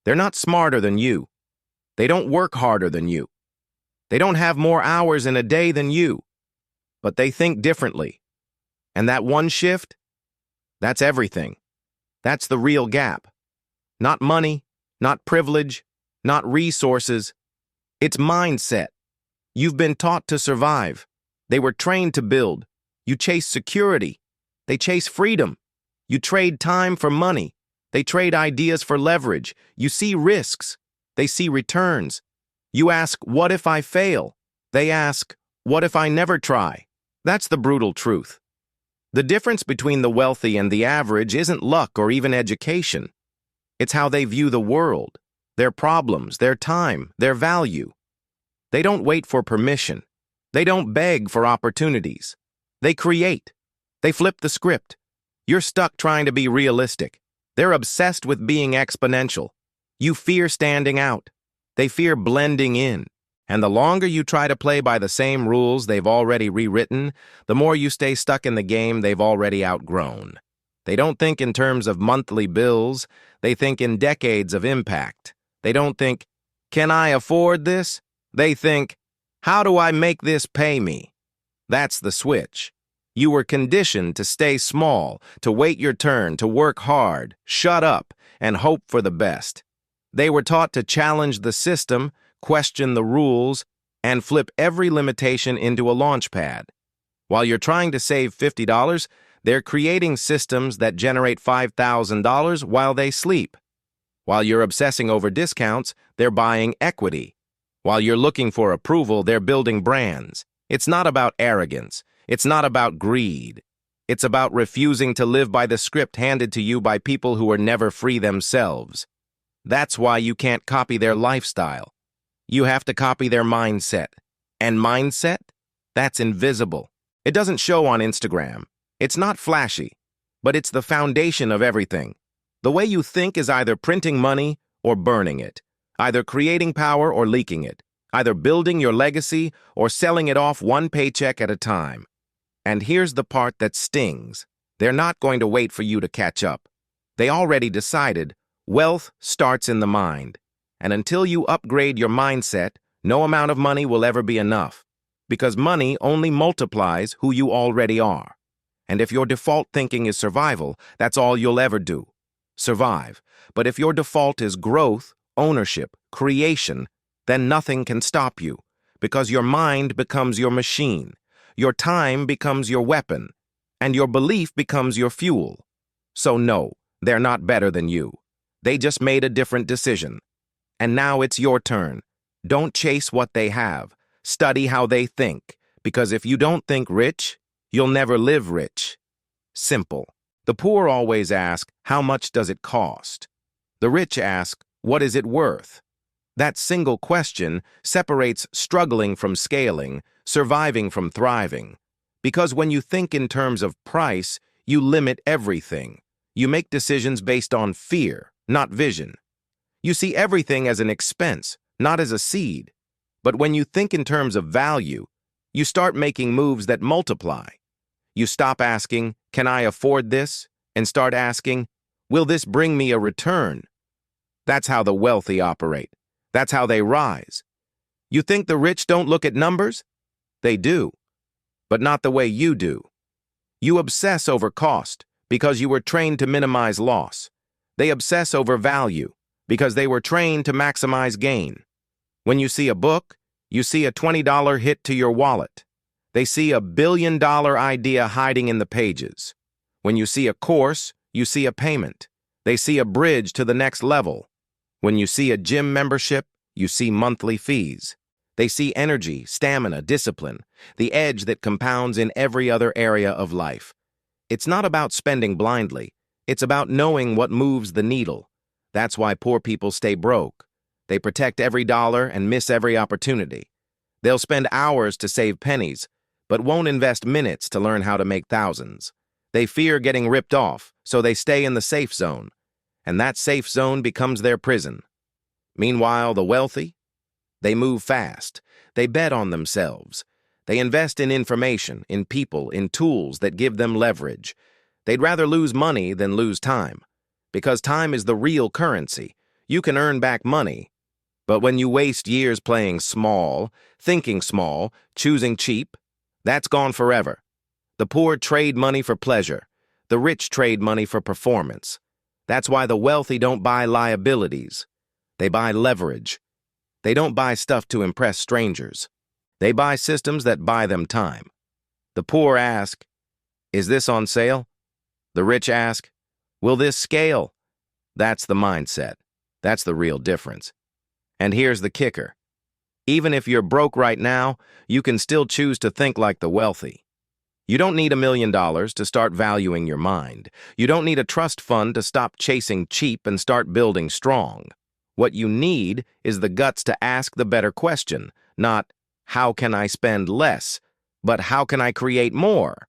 They're not smarter than you. They don't work harder than you. They don't have more hours in a day than you. But they think differently. And that one shift, that's everything. That's the real gap. Not money, not privilege, not resources. It's mindset. You've been taught to survive. They were trained to build. You chase security. They chase freedom. You trade time for money. They trade ideas for leverage. You see risks. They see returns. You ask, what if I fail? They ask, what if I never try? That's the brutal truth. The difference between the wealthy and the average isn't luck or even education. It's how they view the world, their problems, their time, their value. They don't wait for permission. They don't beg for opportunities. They create. They flip the script. You're stuck trying to be realistic. They're obsessed with being exponential. You fear standing out. They fear blending in. And the longer you try to play by the same rules they've already rewritten, the more you stay stuck in the game they've already outgrown. They don't think in terms of monthly bills. They think in decades of impact. They don't think, can I afford this? They think, how do I make this pay me? That's the switch. You were conditioned to stay small, to wait your turn, to work hard, shut up, and hope for the best. They were taught to challenge the system, question the rules, and flip every limitation into a launch pad. While you're trying to save $50, they're creating systems that generate $5,000 while they sleep. While you're obsessing over discounts, they're buying equity. While you're looking for approval, they're building brands. It's not about arrogance. It's not about greed. It's about refusing to live by the script handed to you by people who are never free themselves. That's why you can't copy their lifestyle. You have to copy their mindset. And mindset? That's invisible. It doesn't show on Instagram. It's not flashy, but it's the foundation of everything. The way you think is either printing money or burning it, either creating power or leaking it, either building your legacy or selling it off one paycheck at a time. And here's the part that stings. They're not going to wait for you to catch up. They already decided wealth starts in the mind. And until you upgrade your mindset, no amount of money will ever be enough. Because money only multiplies who you already are. And if your default thinking is survival, that's all you'll ever do. Survive. But if your default is growth, ownership, creation, then nothing can stop you. Because your mind becomes your machine. Your time becomes your weapon. And your belief becomes your fuel. So no, they're not better than you. They just made a different decision. And now it's your turn. Don't chase what they have. Study how they think. Because if you don't think rich, you'll never live rich. Simple. The poor always ask, how much does it cost? The rich ask, what is it worth? That single question separates struggling from scaling, surviving from thriving. Because when you think in terms of price, you limit everything. You make decisions based on fear, not vision. You see everything as an expense, not as a seed. But when you think in terms of value, you start making moves that multiply. You stop asking, can I afford this? And start asking, will this bring me a return? That's how the wealthy operate. That's how they rise. You think the rich don't look at numbers? They do, but not the way you do. You obsess over cost because you were trained to minimize loss. They obsess over value because they were trained to maximize gain. When you see a book, you see a $20 hit to your wallet. They see a billion-dollar idea hiding in the pages. When you see a course, you see a payment. They see a bridge to the next level. When you see a gym membership, you see monthly fees. They see energy, stamina, discipline, the edge that compounds in every other area of life. It's not about spending blindly. It's about knowing what moves the needle. That's why poor people stay broke. They protect every dollar and miss every opportunity. They'll spend hours to save pennies, but won't invest minutes to learn how to make thousands. They fear getting ripped off, so they stay in the safe zone. And that safe zone becomes their prison. Meanwhile, the wealthy, they move fast. They bet on themselves. They invest in information, in people, in tools that give them leverage. They'd rather lose money than lose time. Because time is the real currency. you can earn back money. But when you waste years playing small, thinking small, choosing cheap, that's gone forever. The poor trade money for pleasure. The rich trade money for performance. That's why the wealthy don't buy liabilities. They buy leverage. They don't buy stuff to impress strangers. They buy systems that buy them time. The poor ask, "Is this on sale?" The rich ask, "Will this scale?" That's the mindset. That's the real difference. And here's the kicker. Even if you're broke right now, you can still choose to think like the wealthy. You don't need $1 million to start valuing your mind. You don't need a trust fund to stop chasing cheap and start building strong. What you need is the guts to ask the better question, not, "How can I spend less?" but "How can I create more?"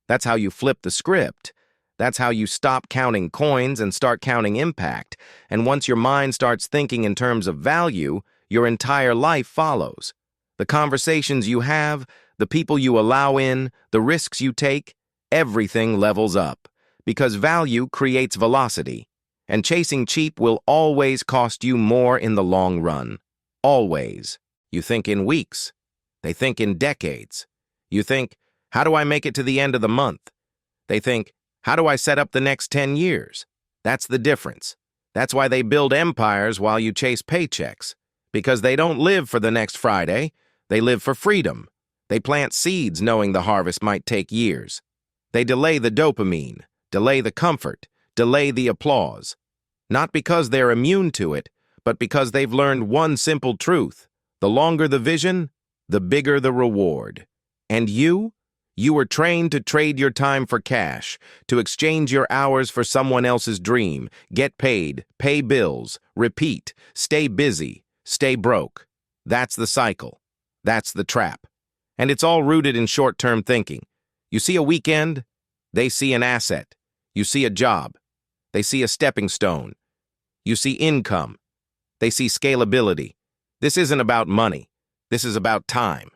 That's how you flip the script. That's how you stop counting coins and start counting impact. And once your mind starts thinking in terms of value, your entire life follows. The conversations you have, the people you allow in, the risks you take, everything levels up. Because value creates velocity. And chasing cheap will always cost you more in the long run. Always. You think in weeks. They think in decades. You think, "How do I make it to the end of the month?" They think, "How do I set up the next 10 years? That's the difference. That's why they build empires while you chase paychecks. Because they don't live for the next Friday. They live for freedom. They plant seeds knowing the harvest might take years. They delay the dopamine, delay the comfort, delay the applause. Not because they're immune to it, but because they've learned one simple truth. The longer the vision, the bigger the reward. And you? You were trained to trade your time for cash, to exchange your hours for someone else's dream, get paid, pay bills, repeat, stay busy, stay broke. That's the cycle. That's the trap. And it's all rooted in short-term thinking. You see a weekend, they see an asset. You see a job, they see a stepping stone. You see income, they see scalability. This isn't about money. This is about time.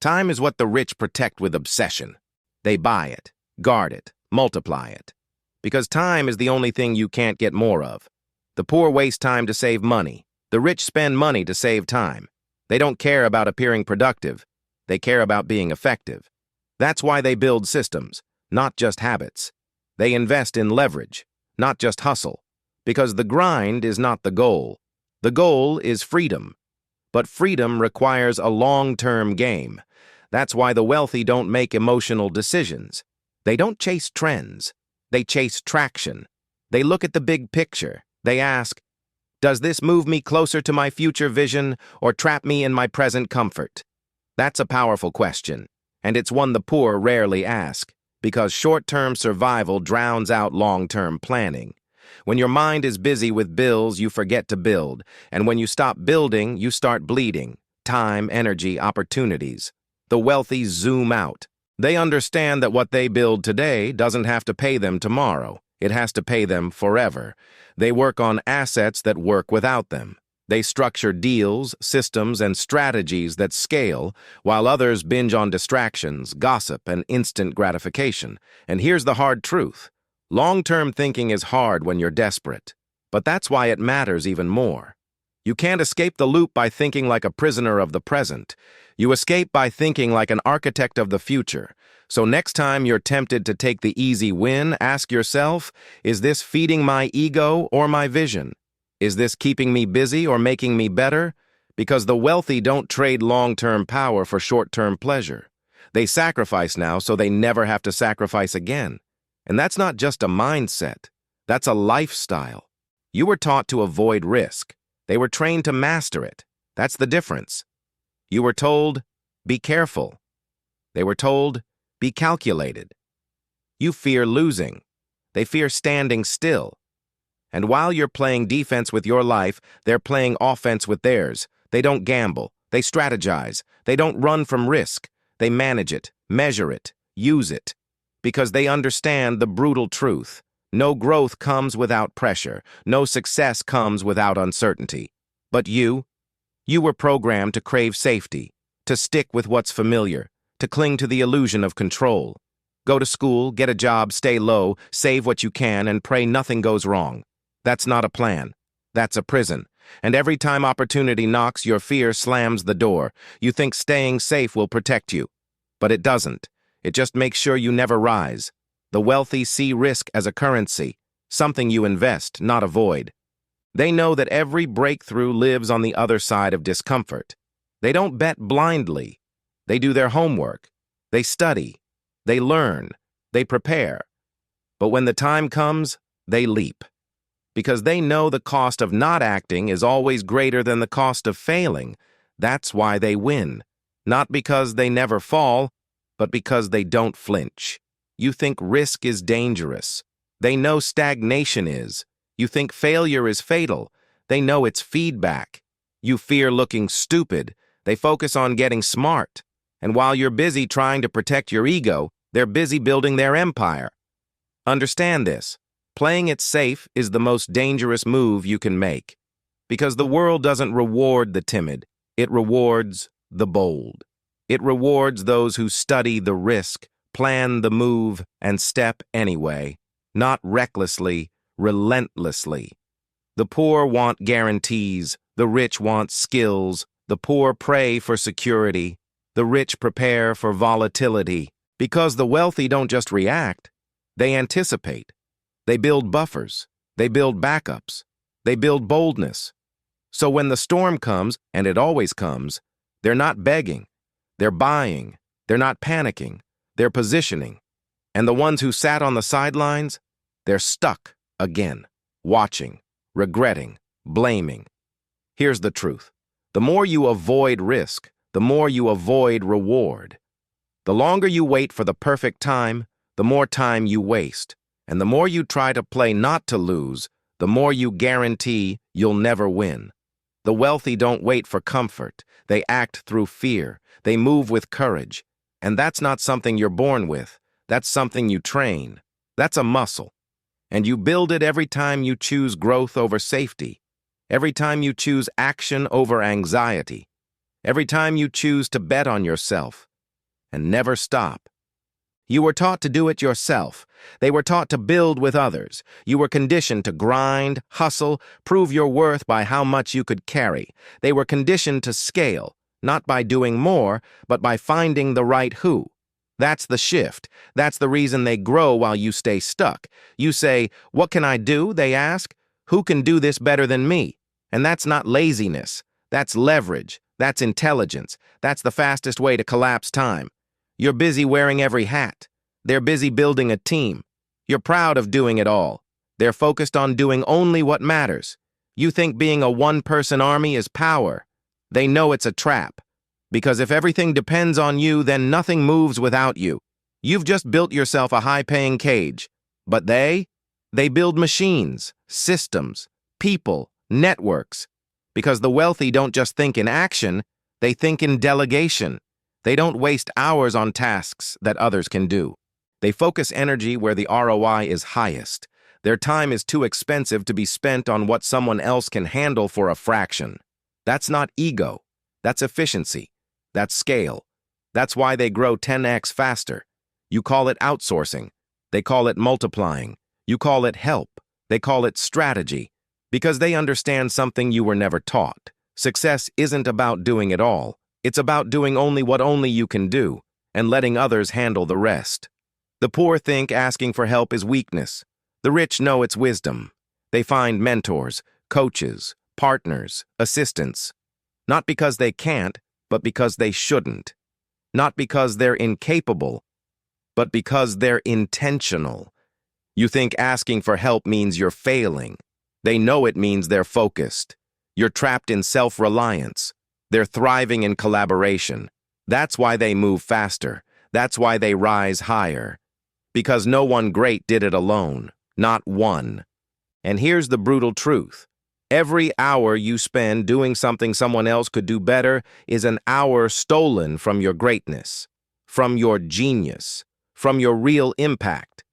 Time is what the rich protect with obsession. They buy it, guard it, multiply it. Because time is the only thing you can't get more of. The poor waste time to save money. The rich spend money to save time. They don't care about appearing productive. They care about being effective. That's why they build systems, not just habits. They invest in leverage, not just hustle. Because the grind is not the goal. The goal is freedom. But freedom requires a long-term game. That's why the wealthy don't make emotional decisions. They don't chase trends. They chase traction. They look at the big picture. They ask, "Does this move me closer to my future vision or trap me in my present comfort?" That's a powerful question, and it's one the poor rarely ask, because short-term survival drowns out long-term planning. When your mind is busy with bills, you forget to build, and when you stop building, you start bleeding. Time, energy, opportunities. The wealthy zoom out. They understand that what they build today doesn't have to pay them tomorrow. It has to pay them forever. They work on assets that work without them. They structure deals, systems, and strategies that scale, while others binge on distractions, gossip, and instant gratification. And here's the hard truth. Long-term thinking is hard when you're desperate, but that's why it matters even more. You can't escape the loop by thinking like a prisoner of the present. You escape by thinking like an architect of the future. So next time you're tempted to take the easy win, ask yourself, is this feeding my ego or my vision? Is this keeping me busy or making me better? Because the wealthy don't trade long-term power for short-term pleasure. They sacrifice now so they never have to sacrifice again. And that's not just a mindset. That's a lifestyle. You were taught to avoid risk. They were trained to master it. That's the difference. You were told, be careful. They were told, be calculated. You fear losing. They fear standing still. And while you're playing defense with your life, they're playing offense with theirs. They don't gamble. They strategize. They don't run from risk. They manage it, measure it, use it. Because they understand the brutal truth. No growth comes without pressure. No success comes without uncertainty. But you were programmed to crave safety, to stick with what's familiar, to cling to the illusion of control. Go to school, get a job, stay low, save what you can, and pray nothing goes wrong. That's not a plan. That's a prison. And every time opportunity knocks, your fear slams the door. You think staying safe will protect you. But it doesn't. It just makes sure you never rise. The wealthy see risk as a currency, something you invest, not avoid. They know that every breakthrough lives on the other side of discomfort. They don't bet blindly. They do their homework. They study. They learn. They prepare. But when the time comes, they leap. Because they know the cost of not acting is always greater than the cost of failing. That's why they win. Not because they never fall, but because they don't flinch. You think risk is dangerous. They know stagnation is. You think failure is fatal. They know it's feedback. You fear looking stupid. They focus on getting smart. And while you're busy trying to protect your ego, they're busy building their empire. Understand this. Playing it safe is the most dangerous move you can make. Because the world doesn't reward the timid. It rewards the bold. It rewards those who study the risk, plan the move, and step anyway. Not recklessly, relentlessly. The poor want guarantees. The rich want skills. The poor pray for security. The rich prepare for volatility. Because the wealthy don't just react. They anticipate. They build buffers. They build backups. They build boldness. So when the storm comes, and it always comes, they're not begging. They're buying. They're not panicking. They're positioning. And the ones who sat on the sidelines, they're stuck again, watching, regretting, blaming. Here's the truth. The more you avoid risk, the more you avoid reward. The longer you wait for the perfect time, the more time you waste. And the more you try to play not to lose, the more you guarantee you'll never win. The wealthy don't wait for comfort. They act through fear. They move with courage. And that's not something you're born with. That's something you train. That's a muscle. And you build it every time you choose growth over safety. Every time you choose action over anxiety. Every time you choose to bet on yourself. And never stop. You were taught to do it yourself. They were taught to build with others. You were conditioned to grind, hustle, prove your worth by how much you could carry. They were conditioned to scale, not by doing more, but by finding the right who. That's the shift. That's the reason they grow while you stay stuck. You say, "What can I do?" they ask. "Who can do this better than me?" And that's not laziness. That's leverage. That's intelligence. That's the fastest way to collapse time. You're busy wearing every hat. They're busy building a team. You're proud of doing it all. They're focused on doing only what matters. You think being a one-person army is power. They know it's a trap. Because if everything depends on you, then nothing moves without you. You've just built yourself a high-paying cage. But they build machines, systems, people, networks. Because the wealthy don't just think in action, they think in delegation. They don't waste hours on tasks that others can do. They focus energy where the ROI is highest. Their time is too expensive to be spent on what someone else can handle for a fraction. That's not ego. That's efficiency. That's scale. That's why they grow 10x faster. You call it outsourcing. They call it multiplying. You call it help. They call it strategy. Because they understand something you were never taught. Success isn't about doing it all. It's about doing only what only you can do, and letting others handle the rest. The poor think asking for help is weakness. The rich know it's wisdom. They find mentors, coaches, partners, assistants. Not because they can't, but because they shouldn't. Not because they're incapable, but because they're intentional. You think asking for help means you're failing. They know it means they're focused. You're trapped in self-reliance. They're thriving in collaboration. That's why they move faster. That's why they rise higher. Because no one great did it alone. Not one. And here's the brutal truth. Every hour you spend doing something someone else could do better is an hour stolen from your greatness, from your genius, from your real impact.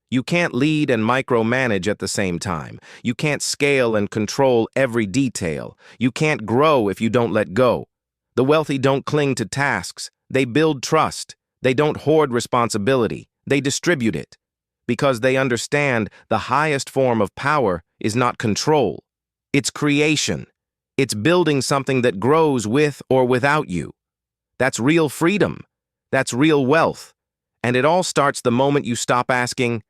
You can't lead and micromanage at the same time. You can't scale and control every detail. You can't grow if you don't let go. The wealthy don't cling to tasks. They build trust. They don't hoard responsibility. They distribute it. Because they understand the highest form of power is not control. It's creation. It's building something that grows with or without you. That's real freedom. That's real wealth. And it all starts the moment you stop asking,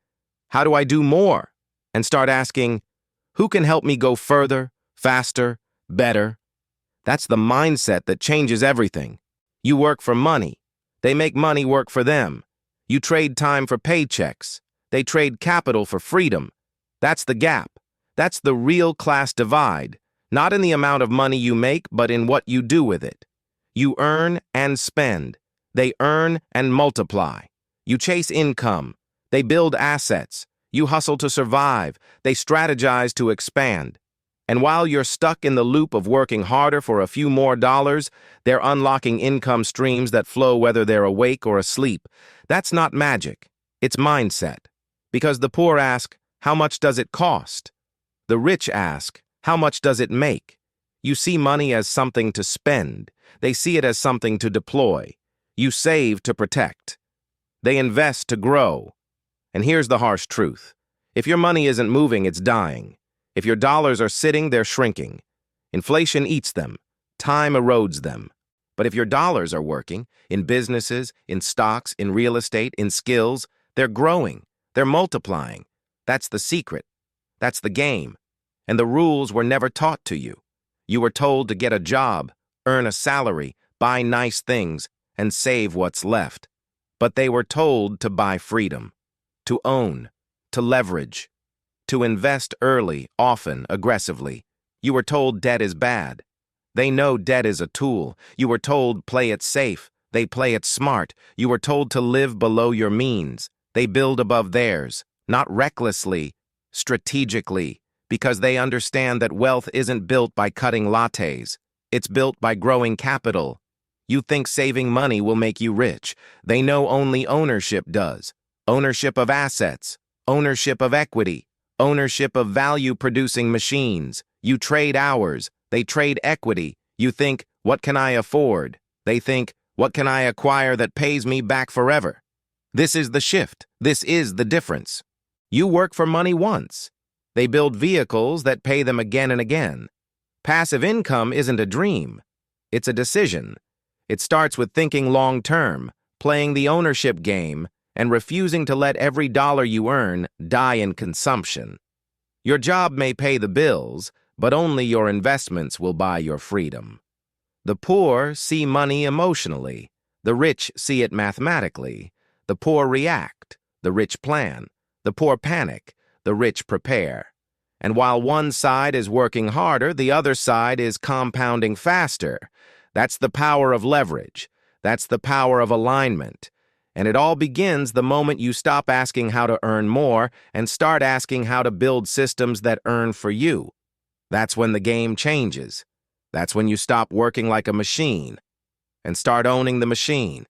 how do I do more? And start asking, who can help me go further, faster, better? That's the mindset that changes everything. You work for money. They make money work for them. You trade time for paychecks. They trade capital for freedom. That's the gap. That's the real class divide, not in the amount of money you make, but in what you do with it. You earn and spend. They earn and multiply. You chase income. They build assets. You hustle to survive. They strategize to expand. And while you're stuck in the loop of working harder for a few more dollars, they're unlocking income streams that flow whether they're awake or asleep. That's not magic. It's mindset. Because the poor ask, how much does it cost? The rich ask, how much does it make? You see money as something to spend. They see it as something to deploy. You save to protect. They invest to grow. And here's the harsh truth. If your money isn't moving, it's dying. If your dollars are sitting, they're shrinking. Inflation eats them. Time erodes them. But if your dollars are working, in businesses, in stocks, in real estate, in skills, they're growing. They're multiplying. That's the secret. That's the game. And the rules were never taught to you. You were told to get a job, earn a salary, buy nice things, and save what's left. But they were told to buy freedom, to own, to leverage, to invest early, often, aggressively. You were told debt is bad. They know debt is a tool. You were told play it safe. They play it smart. You were told to live below your means. They build above theirs, not recklessly, strategically, because they understand that wealth isn't built by cutting lattes. It's built by growing capital. You think saving money will make you rich. They know only ownership does. Ownership of assets, ownership of equity, ownership of value-producing machines. You trade hours. They trade equity. You think, what can I afford? They think, what can I acquire that pays me back forever? This is the shift. This is the difference. You work for money once. They build vehicles that pay them again and again. Passive income isn't a dream. It's a decision. It starts with thinking long-term, playing the ownership game, and refusing to let every dollar you earn die in consumption. Your job may pay the bills, but only your investments will buy your freedom. The poor see money emotionally. The rich see it mathematically. The poor react. The rich plan. The poor panic. The rich prepare. And while one side is working harder, the other side is compounding faster. That's the power of leverage. That's the power of alignment. And it all begins the moment you stop asking how to earn more and start asking how to build systems that earn for you. That's when the game changes. That's when you stop working like a machine and start owning the machine.